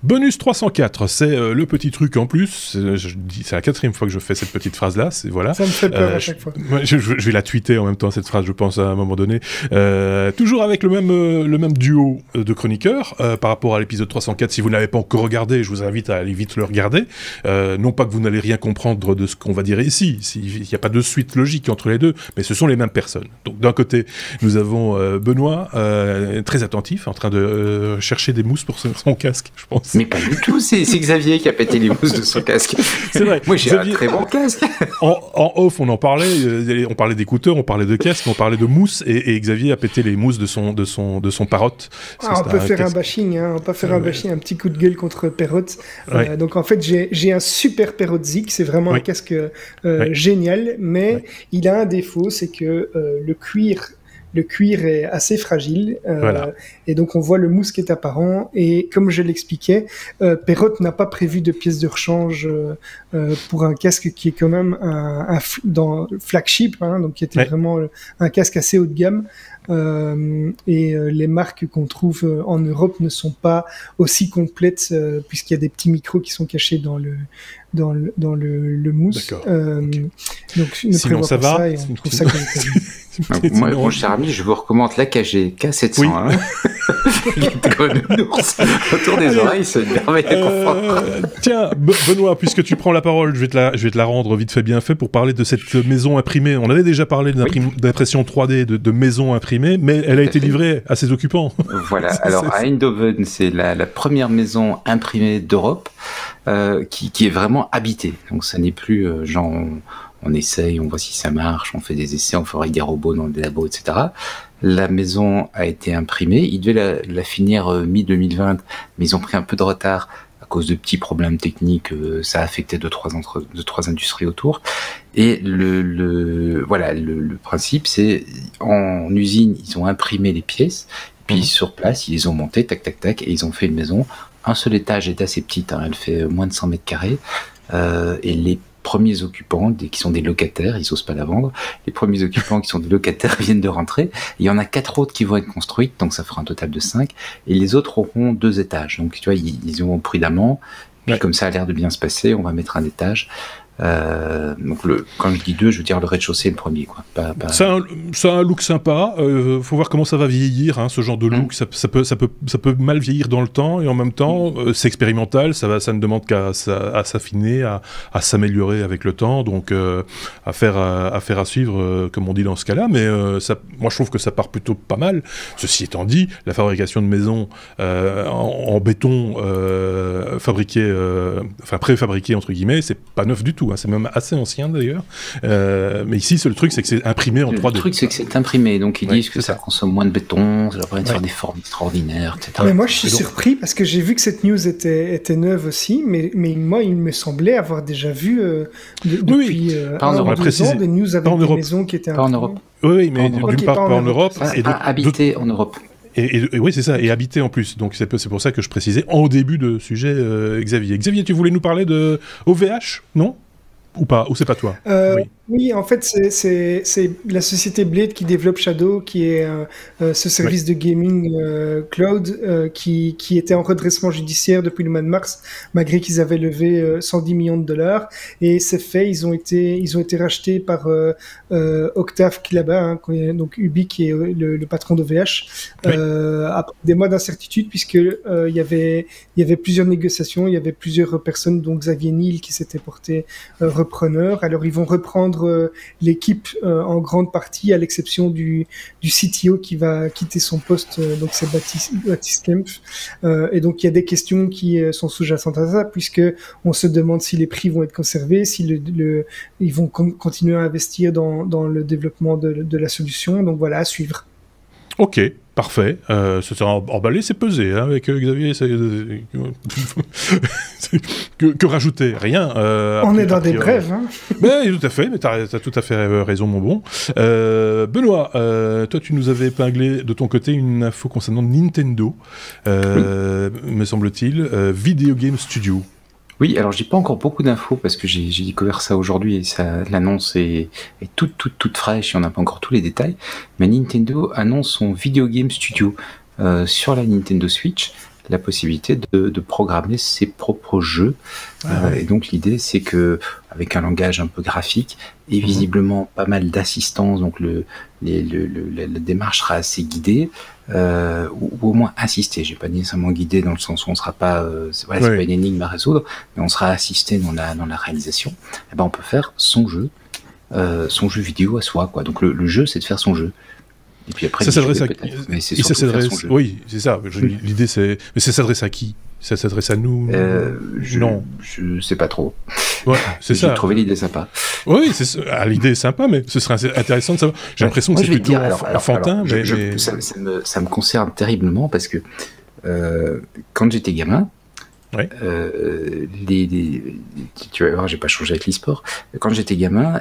Bonus 304, c'est le petit truc en plus. C'est la 4e fois que je fais cette petite phrase-là. Voilà. Ça me fait peur à chaque fois. Je vais la tweeter en même temps, cette phrase, je pense, à un moment donné. Toujours avec le même duo de chroniqueurs par rapport à l'épisode 304. Si vous ne l'avez pas encore regardé, je vous invite à aller vite le regarder. Non pas que vous n'allez rien comprendre de ce qu'on va dire ici. Il n'y a pas de suite logique entre les deux, mais ce sont les mêmes personnes. Donc d'un côté, nous avons Benoît, très attentif, en train de chercher des mousses pour son casque, je pense. Mais pas du tout, c'est Xavier qui a pété les mousses de son casque. C'est vrai. Moi j'ai un très bon casque. En off, on en parlait, on parlait d'écouteurs, on parlait de casque, on parlait de mousse, et Xavier a pété les mousses de son Parotte. On peut faire un bashing, on peut faire un bashing, un petit coup de gueule contre Parotte. Donc en fait, j'ai un super Parotte Zik, c'est vraiment un casque génial, mais il a un défaut, c'est que le cuir est assez fragile, et donc on voit le mousse qui est apparent, et comme je l'expliquais, Perrotte n'a pas prévu de pièces de rechange pour un casque qui est quand même dans flagship, donc qui était vraiment un casque assez haut de gamme, et les marques qu'on trouve en Europe ne sont pas aussi complètes, puisqu'il y a des petits micros qui sont cachés dans le mousse. Donc sinon ça va, ça, et on trouve ça moi, mon cher ami, je vous recommande l'AKG K700. Oui. Il est comme un ours autour des oreilles, c'est une merveille de confort. Tiens, Benoît, puisque tu prends la parole, je vais te la rendre vite fait bien fait pour parler de cette maison imprimée. On avait déjà parlé d'impression 3D, de maison imprimée, mais elle a été livrée à ses occupants. Voilà, alors à Eindhoven, c'est la première maison imprimée d'Europe qui est vraiment habitée. Donc ça n'est plus genre... On essaye, on voit si ça marche, on fait des essais, on fabrique des robots dans des labos, etc. La maison a été imprimée, ils devaient la finir mi-2020, mais ils ont pris un peu de retard à cause de petits problèmes techniques, ça a affecté deux, trois industries autour. Et le principe, c'est en usine, ils ont imprimé les pièces, puis sur place, ils les ont montées, tac, tac, tac, et ils ont fait une maison. Un seul étage est assez petite, elle fait moins de 100 mètres carrés, et les premiers occupants, qui sont des locataires, ils osent pas la vendre, les premiers occupants qui sont des locataires viennent de rentrer, il y en a 4 autres qui vont être construites, donc ça fera un total de 5, et les autres auront 2 étages, donc tu vois, ils ont prudemment, puis comme ça a l'air de bien se passer, on va mettre un étage. Donc quand je dis 2, je veux dire le rez-de-chaussée, le premier, quoi. Ça a un look sympa. Faut voir comment ça va vieillir, ce genre de look. Ça peut mal vieillir dans le temps, et en même temps, c'est expérimental. Ça ne demande qu'à s'affiner, à s'améliorer avec le temps. Donc, affaire à suivre, comme on dit dans ce cas-là. Mais moi, je trouve que ça part plutôt pas mal. Ceci étant dit, la fabrication de maisons en béton fabriqué, préfabriqué entre guillemets, c'est pas neuf du tout. C'est même assez ancien d'ailleurs. Mais ici, le truc, c'est que c'est imprimé en 3D. Le truc, c'est que c'est imprimé. Donc, ils disent que ça consomme moins de béton, ça leur permet de faire des formes extraordinaires, etc. Mais moi, je suis surpris parce que j'ai vu que cette news était neuve aussi. Mais moi, il me semblait avoir déjà vu depuis un ou 2 ans des news avec des maisons qui étaient imprimées. Pas en Europe. Oui, mais d'une part, pas en Europe. Habité en Europe. Et oui, c'est ça, et habité en plus. Donc c'est pour ça que je précisais en début de sujet, Xavier. Xavier, tu voulais nous parler de OVH, non ? Ou pas ? Ou c'est pas toi ? Oui, en fait, c'est la société Blade qui développe Shadow, qui est ce service de gaming cloud qui était en redressement judiciaire depuis le mois de mars, malgré qu'ils avaient levé 110 millions de dollars. Et c'est fait, ils ont été rachetés par Octave Klaba, donc Ubi, qui est le patron d'OVH, après des mois d'incertitude, puisque il y avait plusieurs négociations, il y avait plusieurs personnes, dont Xavier Niel qui s'était porté repreneur. Alors ils vont reprendre l'équipe en grande partie, à l'exception du CTO qui va quitter son poste, donc c'est Baptiste Kempf. Et donc il y a des questions qui sont sous-jacentes à ça, puisque on se demande si les prix vont être conservés, si ils vont continuer à investir dans le développement de la solution. Donc voilà, à suivre. Ok, parfait. C'est emballé, c'est pesé, avec Xavier. Que rajouter ? Rien. On est dans des brèves. Mais tout à fait, mais t'as tout à fait raison, mon bon. Benoît, toi, tu nous avais épinglé de ton côté une info concernant Nintendo, me semble-t-il, Video Game Studio. Oui, alors j'ai pas encore beaucoup d'infos parce que j'ai découvert ça aujourd'hui et l'annonce est toute fraîche et on n'a pas encore tous les détails. Mais Nintendo annonce son Video Game Studio sur la Nintendo Switch. la possibilité de programmer ses propres jeux. Et donc l'idée, c'est que avec un langage un peu graphique et visiblement pas mal d'assistance, donc la démarche sera assez guidée, ou au moins assistée. J'ai pas nécessairement guidé dans le sens où on sera pas, c'est pas une énigme à résoudre, mais on sera assisté dans la réalisation. Et ben on peut faire son jeu vidéo à soi, quoi. Donc le jeu, c'est de faire son jeu. Et puis après, ça s'adresse à qui? Mais c'est surtout faire son jeu. Oui, c'est ça. L'idée, c'est. Mais ça s'adresse à qui? Ça s'adresse à nous? Non. Je sais pas trop. Ouais, c'est ça. J'ai trouvé l'idée sympa. Oui, l'idée est sympa, mais ce serait intéressant de savoir. J'ai l'impression que c'est plutôt enfantin. Ça me concerne terriblement parce que quand j'étais gamin, tu vas voir, j'ai pas changé avec l'e-sport. Quand j'étais gamin,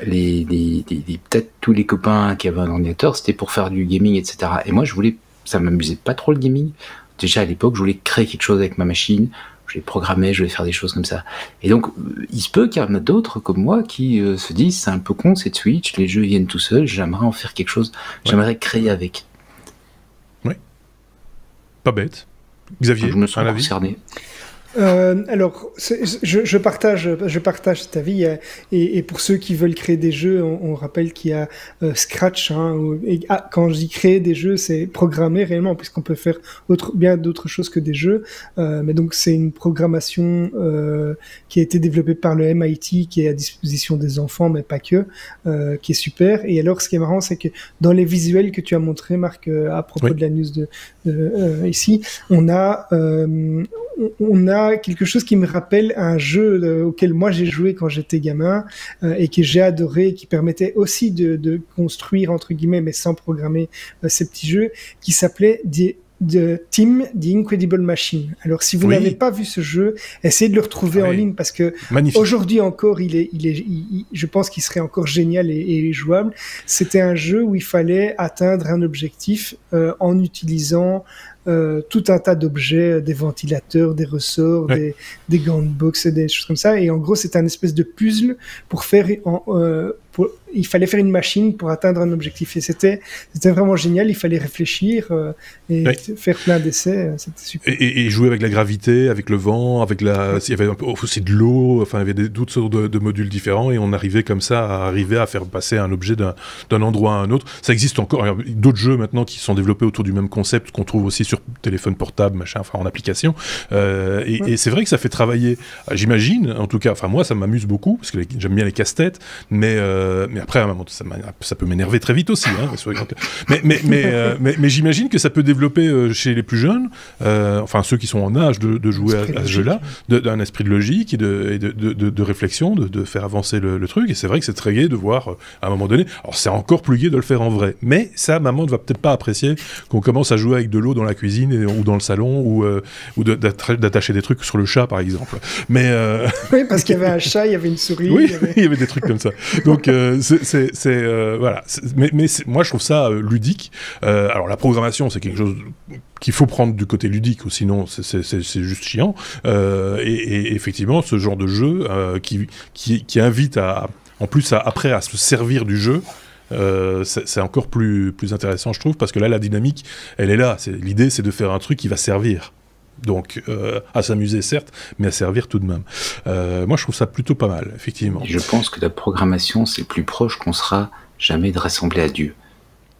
peut-être tous les copains qui avaient un ordinateur, c'était pour faire du gaming, etc. Et moi, ça m'amusait pas trop le gaming. Déjà à l'époque, je voulais créer quelque chose avec ma machine, je voulais programmer, je voulais faire des choses comme ça. Et donc, il se peut qu'il y en a d'autres comme moi qui se disent, c'est un peu con cette Switch, les jeux viennent tout seuls, j'aimerais en faire quelque chose, j'aimerais créer avec. Oui. Pas bête. Xavier, je me sens concerné. Alors, je partage cet avis. Et pour ceux qui veulent créer des jeux, on rappelle qu'il y a Scratch. Quand je dis créer des jeux, c'est programmer réellement, puisqu'on peut faire bien d'autres choses que des jeux. Mais donc, c'est une programmation qui a été développée par le MIT, qui est à disposition des enfants, mais pas que, qui est super. Et alors, ce qui est marrant, c'est que dans les visuels que tu as montrés, Marc, à propos de la news ici, on a quelque chose qui me rappelle un jeu auquel moi j'ai joué quand j'étais gamin et que j'ai adoré, qui permettait aussi de construire, entre guillemets, mais sans programmer ces petits jeux, qui s'appelait Tim, The Incredible Machine. Alors, si vous n'avez pas vu ce jeu, essayez de le retrouver en ligne, parce que aujourd'hui encore, je pense qu'il serait encore génial et jouable. C'était un jeu où il fallait atteindre un objectif en utilisant tout un tas d'objets, des ventilateurs, des ressorts, des gants de boxe, des choses comme ça. Et en gros, c'est un espèce de puzzle pour faire il fallait faire une machine pour atteindre un objectif. Et c'était vraiment génial. Il fallait réfléchir et faire plein d'essais. C'était super. Et jouer avec la gravité, avec le vent, il y avait aussi de l'eau. Enfin, il y avait toutes sortes de modules différents, et on arrivait comme ça à faire passer un objet d'un endroit à un autre. Ça existe encore. Il y a d'autres jeux maintenant qui sont développés autour du même concept, qu'on trouve aussi sur téléphone portable, en application. Et c'est vrai que ça fait travailler. J'imagine, en tout cas. Enfin, moi, ça m'amuse beaucoup parce que j'aime bien les casse-têtes, mais après, à un moment, ça peut m'énerver très vite aussi. Mais j'imagine que ça peut développer chez les plus jeunes, ceux qui sont en âge de jouer à ce jeu-là, d'un esprit de logique et de réflexion, de faire avancer le truc. Et c'est vrai que c'est très gai de voir, à un moment donné, alors c'est encore plus gai de le faire en vrai, mais ça, maman ne va peut-être pas apprécier qu'on commence à jouer avec de l'eau dans la cuisine ou dans le salon, ou d'attacher des trucs sur le chat, par exemple. Mais oui, parce qu'il y avait un chat, il y avait une souris. Oui, il y avait des trucs comme ça. Donc, voilà. Mais moi, je trouve ça ludique. Alors, la programmation, c'est quelque chose qu'il faut prendre du côté ludique, ou sinon c'est juste chiant. Et effectivement, ce genre de jeu qui invite en plus après à se servir du jeu, c'est encore plus intéressant, je trouve, parce que là, la dynamique, elle est là. L'idée, c'est de faire un truc qui va servir. Donc, à s'amuser, certes, mais à servir tout de même. Moi, je trouve ça plutôt pas mal, effectivement. Je pense que la programmation, c'est le plus proche qu'on sera jamais de rassembler à Dieu.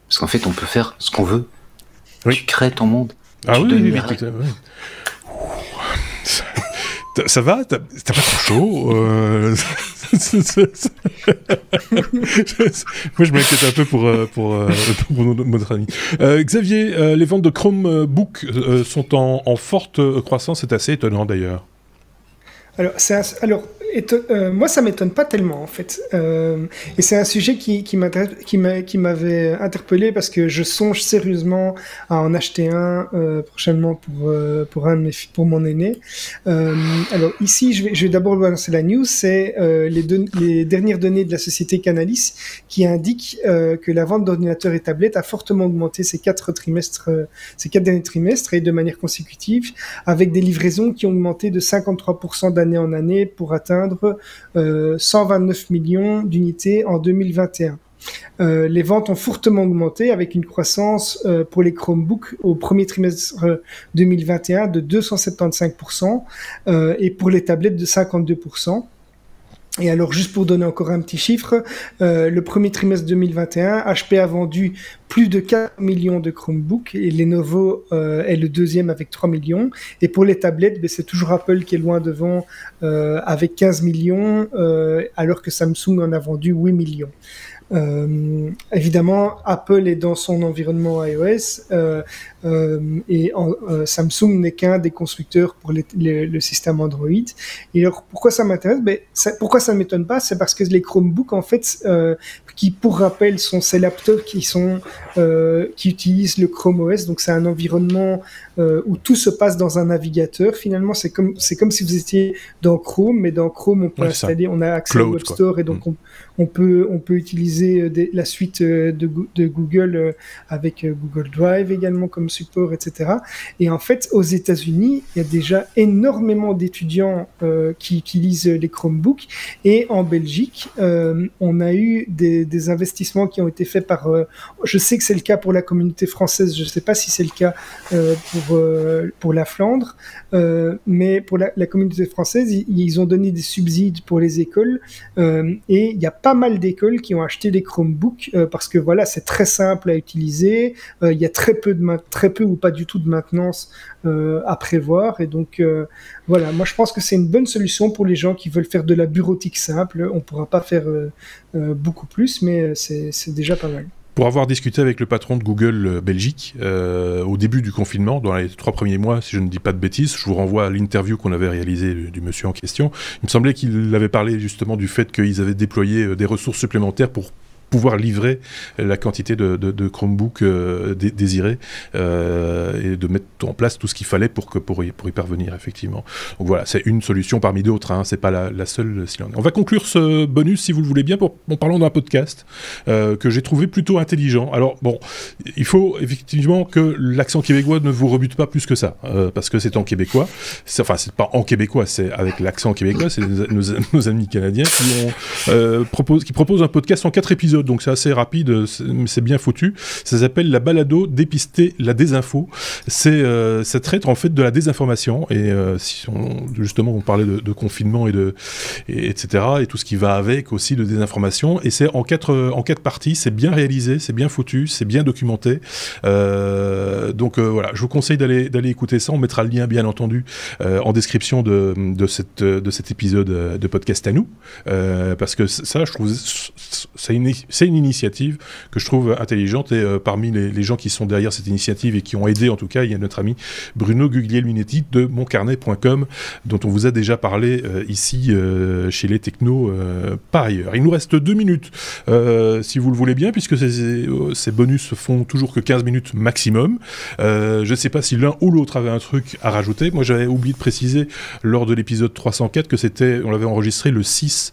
Parce qu'en fait, on peut faire ce qu'on veut. Oui. Tu crées ton monde. Ah oui. Ça va? T'as pas trop chaud? Moi, je m'inquiète un peu pour notre ami. Xavier, les ventes de Chromebook sont en forte croissance. C'est assez étonnant, d'ailleurs. Moi, ça m'étonne pas tellement, en fait. Et c'est un sujet qui m'avait interpellé, parce que je songe sérieusement à en acheter un prochainement pour mon aîné. Alors ici, je vais d'abord vous annoncer la news. C'est les dernières données de la société Canalys qui indiquent que la vente d'ordinateurs et tablettes a fortement augmenté ces 4 derniers trimestres, et de manière consécutive, avec des livraisons qui ont augmenté de 53% d'année en année pour atteindre 129 millions d'unités en 2021. Les ventes ont fortement augmenté avec une croissance pour les Chromebooks au premier trimestre 2021 de 275% et pour les tablettes de 52%. Et alors, juste pour donner encore un petit chiffre, le premier trimestre 2021, HP a vendu plus de 4 millions de Chromebooks et Lenovo est le deuxième avec 3 millions. Et pour les tablettes, c'est toujours Apple qui est loin devant avec 15 millions, alors que Samsung en a vendu 8 millions. Évidemment, Apple est dans son environnement iOS et Samsung n'est qu'un des constructeurs pour le système Android. Et alors, pourquoi ça m'intéresse? Pourquoi ça ne m'étonne pas? C'est parce que les Chromebooks, en fait, qui, pour rappel, sont ces laptops qui utilisent le Chrome OS. Donc, c'est un environnement où tout se passe dans un navigateur. Finalement, c'est comme si vous étiez dans Chrome, mais dans Chrome, on peut installer, on a accès au Web Store et donc on peut utiliser la suite de Google avec Google Drive également comme support, etc. Et en fait, aux États-Unis, il y a déjà énormément d'étudiants qui utilisent les Chromebooks. Et en Belgique, on a eu des investissements qui ont été faits par... je sais que c'est le cas pour la communauté française, je ne sais pas si c'est le cas pour la Flandre, mais pour la communauté française, ils ont donné des subsides pour les écoles et il y a pas mal d'écoles qui ont acheté des Chromebooks parce que voilà, c'est très simple à utiliser, il y a très peu ou pas du tout de maintenance à prévoir et donc voilà, moi je pense que c'est une bonne solution pour les gens qui veulent faire de la bureautique simple. On pourra pas faire beaucoup plus, mais c'est déjà pas mal. Pour avoir discuté avec le patron de Google Belgique au début du confinement, dans les 3 premiers mois, si je ne dis pas de bêtises, je vous renvoie à l'interview qu'on avait réalisée du monsieur en question. Il me semblait qu'il avait parlé justement du fait qu'ils avaient déployé des ressources supplémentaires pour pouvoir livrer la quantité de Chromebook désirés et de mettre en place tout ce qu'il fallait pour y parvenir, effectivement. Donc voilà, c'est une solution parmi d'autres, hein, c'est pas la seule. On va conclure ce bonus, si vous le voulez bien, en parlant d'un podcast que j'ai trouvé plutôt intelligent. Alors bon, il faut effectivement que l'accent québécois ne vous rebute pas plus que ça, parce que c'est en québécois. Enfin, c'est pas en québécois, c'est avec l'accent québécois, c'est nos amis canadiens qui proposent un podcast en 4 épisodes. Donc c'est assez rapide, c'est bien foutu. Ça s'appelle la balado dépister la désinfo. Ça traite en fait de la désinformation et justement on parlait de confinement etc. et tout ce qui va avec aussi de désinformation. Et c'est en quatre parties. C'est bien réalisé, c'est bien foutu, c'est bien documenté. Donc voilà, je vous conseille d'aller écouter ça. On mettra le lien bien entendu en description de cet épisode de podcast à nous, parce que ça, je trouve, c'est une initiative que je trouve intelligente et parmi les gens qui sont derrière cette initiative et qui ont aidé en tout cas, il y a notre ami Bruno Guglielminetti de moncarnet.com dont on vous a déjà parlé ici chez les technos par ailleurs. Il nous reste 2 minutes si vous le voulez bien, puisque ces bonus font toujours que 15 minutes maximum. Je ne sais pas si l'un ou l'autre avait un truc à rajouter. Moi j'avais oublié de préciser lors de l'épisode 304 que on l'avait enregistré le 6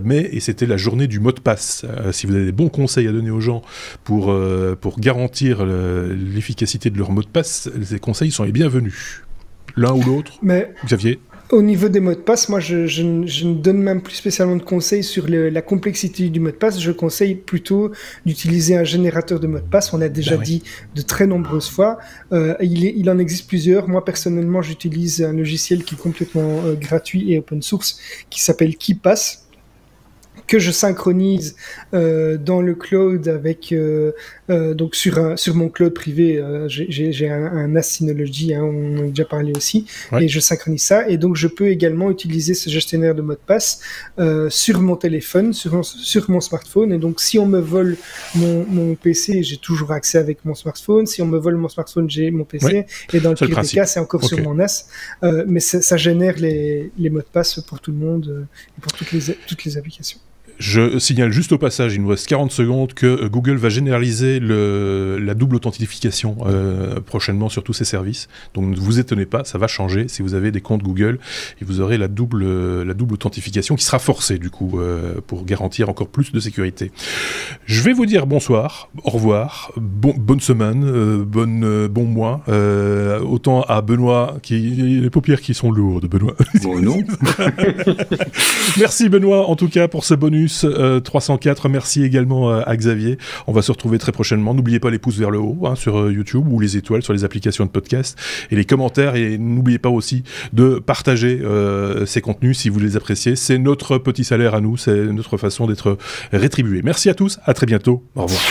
mai et c'était la journée du mot de passe. Si vous avez des bons conseils à donner aux gens pour garantir l'efficacité de leur mot de passe, ces conseils sont les bienvenus. L'un ou l'autre. Mais Xavier? Au niveau des mots de passe, moi je ne donne même plus spécialement de conseils sur la complexité du mot de passe. Je conseille plutôt d'utiliser un générateur de mots de passe. On l'a déjà dit de très nombreuses fois. Il en existe plusieurs. Moi personnellement, j'utilise un logiciel qui est complètement gratuit et open source qui s'appelle KeePass, que je synchronise dans le cloud avec donc sur mon cloud privé, j'ai un NAS Synology, hein, on en a déjà parlé aussi, et je synchronise ça, et donc je peux également utiliser ce gestionnaire de mot de passe sur mon téléphone, sur mon smartphone, et donc si on me vole mon PC, j'ai toujours accès avec mon smartphone. Si on me vole mon smartphone, j'ai mon PC, et dans le pire des cas, c'est encore sur mon NAS, mais ça génère les mots de passe pour tout le monde et pour toutes les applications. Je signale juste au passage, il nous reste 40 secondes, que Google va généraliser la double authentification prochainement sur tous ses services. Donc ne vous étonnez pas, ça va changer. Si vous avez des comptes Google, et vous aurez la double authentification qui sera forcée du coup pour garantir encore plus de sécurité. Je vais vous dire bonsoir, au revoir, bonne semaine, bon mois. Autant à Benoît, les paupières qui sont lourdes, Benoît. Bon non. Merci Benoît en tout cas pour ce bonus. Noctis 304, merci également à Xavier. On va se retrouver très prochainement. N'oubliez pas les pouces vers le haut sur YouTube ou les étoiles sur les applications de podcast et les commentaires. Et n'oubliez pas aussi de partager ces contenus si vous les appréciez. C'est notre petit salaire à nous, c'est notre façon d'être rétribué. Merci à tous, à très bientôt. Au revoir.